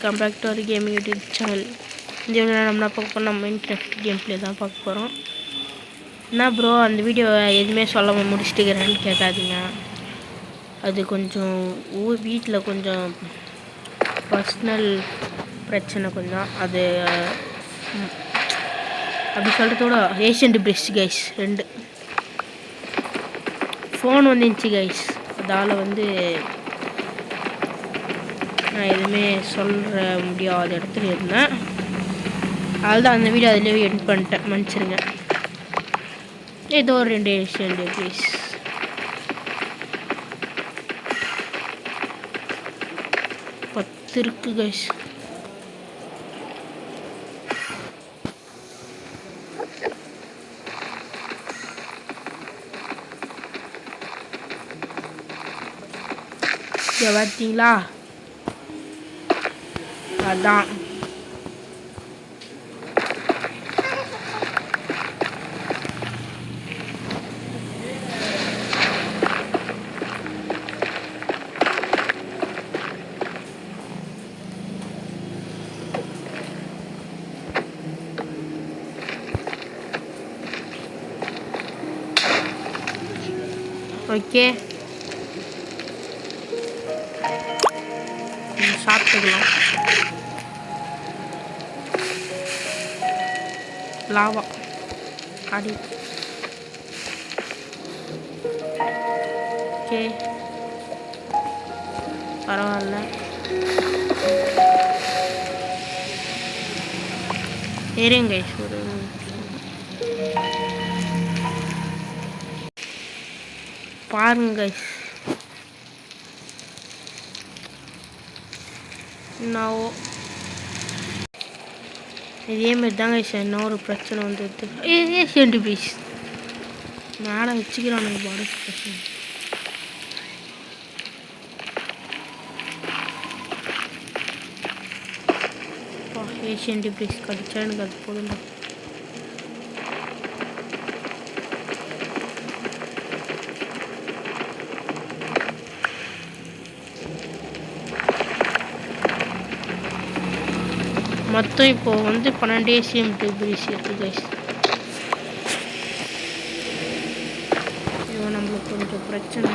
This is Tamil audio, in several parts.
Welcome back to our gaming YouTube channel. இந்த வீடியோ நம்ம பார்க்க போகிறோம், நம்ம இன்ட்ரெஸ்ட் கேம் பிளே தான் பார்க்க போகிறோம். என்ன ப்ரோ அந்த வீடியோ எதுவுமே சொல்லாமல் முடிச்சுட்டுக்கிறேன்னு கேட்காதீங்க. அது கொஞ்சம் வீட்டில் கொஞ்சம் பர்சனல் பிரச்சனை கொஞ்சம், அது அப்படி சொல்கிறதோட ஏஷியன்ட் பிரிட்ஜ் கைஸ் 2 ஃபோன் வந்துச்சு கைஸ். அதால் நான் எதுவுமே சொல்ல முடியாத இடத்துல இருந்தேன். அதுதான் அந்த வீடியோ அதிலே எண்ட் பண்ணிட்டேன், மன்னிச்சிருங்க. ஏதோ ஒரு 2 ஏஷியன் ப்ளீஸ். இருக்கு கைஸ். பார்த்தீங்களா, அதான் ஓகே. சாப்பிட்டுக்கலாம். லாவா அடி. ஓகே பரவாயில்ல. இருங்க ஒரு பாருங்க நான் இதேமாரி தாங்க என்ன ஒரு பிரச்சனை வந்துடுது. ஏஷியன்ட் ப்ளீஸ் மேலே வச்சுக்கிறான் பாடி பிரச்சனை. ஏஷியன்ட் ப்ளீஸ் கடிச்சா எனக்கு அது போதும். மொத்தம் இப்போ 12 ஏசிஎம் ப்ளீஸ் இருக்குது கைஸ். இது நம்மளுக்கு கொஞ்சம் பிரச்சனை.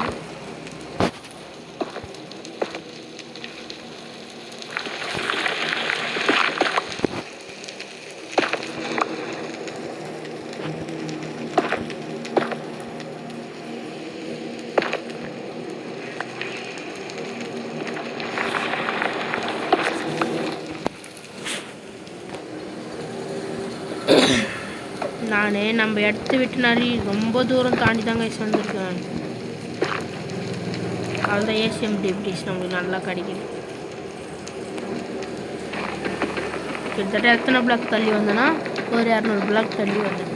நான் நம்ம இடத்த விட்டு ரொம்ப தூரம் தாண்டி தாங்க வந்திருக்கேன். அதுதான் ஏசிஎம் ப்ளீஸ் நம்மளுக்கு நல்லா கிடைக்குது. கிட்டத்தட்ட எத்தனை பிளாக் தள்ளி வந்தேன்னா ஒரு 200 பிளாக் தள்ளி வந்தேன்.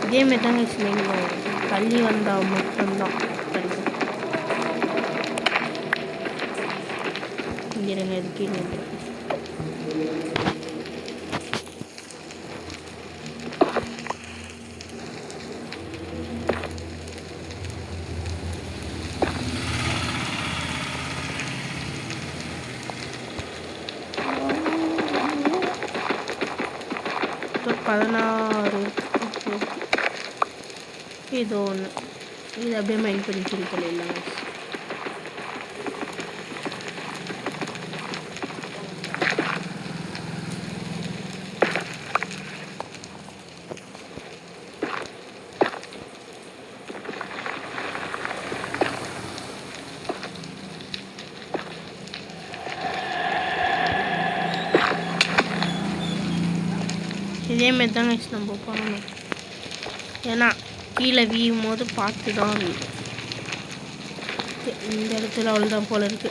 இதேமாரி தாங்க நீங்கள் தள்ளி வந்தால் மட்டும்தான் கிடைக்கும். இங்கே இருங்க, இதுக்கு இப்போ 16 ஏதோ ஒன்று. இது அப்படியே மைண்ட் பண்ணி சொல்லிக்கல இல்லைங்க. இதேமாரி தாங்க நம்ம பண்ணணும். ஏன்னா கீழே வீயும் போது பார்த்து தான் வீயும். இந்த இடத்துல அவ்வளோதான் போல இருக்கு.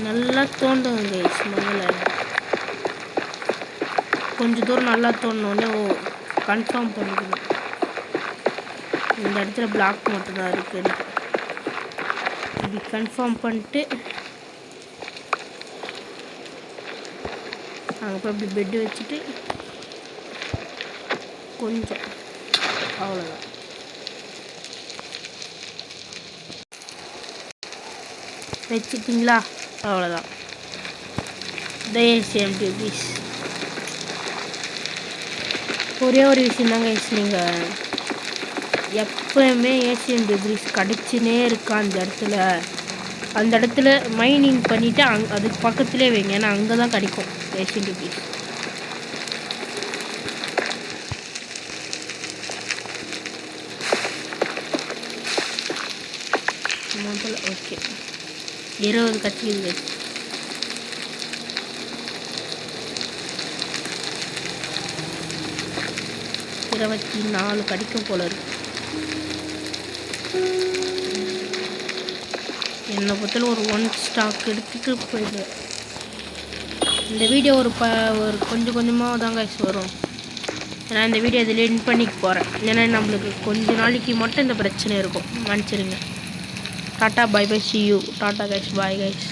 நல்லா தோண்டுங்க கைஸ். முதல்ல கொஞ்சம் தூரம் நல்லா தோண்டினோடனே கன்ஃபார்ம் பண்ணிக்கணும் இந்த இடத்துல பிளாக் மட்டும்தான் இருக்குன்னு. அப்படி கன்ஃபார்ம் பண்ணிட்டு அப்புறம் இப்படி பெட்டு வச்சுட்டு கொஞ்சம் அவ்வளோதான். வச்சுட்டிங்களா? அவ்வளோதான். இந்த ஏசிஎம் டியூபிஸ் ஒரே ஒரு விஷயம் தாங்க. நீங்கள் எப்போயுமே ஏசிஎம் டியூபிஸ் கிடச்சினே இருக்கா அந்த இடத்துல மைனிங் பண்ணிவிட்டு அதுக்கு பக்கத்துலேயே வைங்க. ஏன்னா அங்கே தான் கிடைக்கும் ஏசிஎம் டியூபிஸ். முதல்ல ஓகே 20 கட்டிக்குது. இருபத்தி 4 கடிக்கும் போல இருக்கு. என்னை பொறுத்தல ஒரு 1 ஸ்டாக் எடுத்துகிட்டு போயிடுவேன். இந்த வீடியோ ஒரு கொஞ்சம் கொஞ்சமாக தாங்க வரும். ஏன்னா இந்த வீடியோ இதில் எண்ட் பண்ணிக்க போகிறேன். ஏன்னா நம்மளுக்கு கொஞ்ச நாளைக்கு மட்டும் இந்த பிரச்சனை இருக்கும். மன்னிச்சிருங்க. Tata bye bye, see you. Tata guys, bye guys.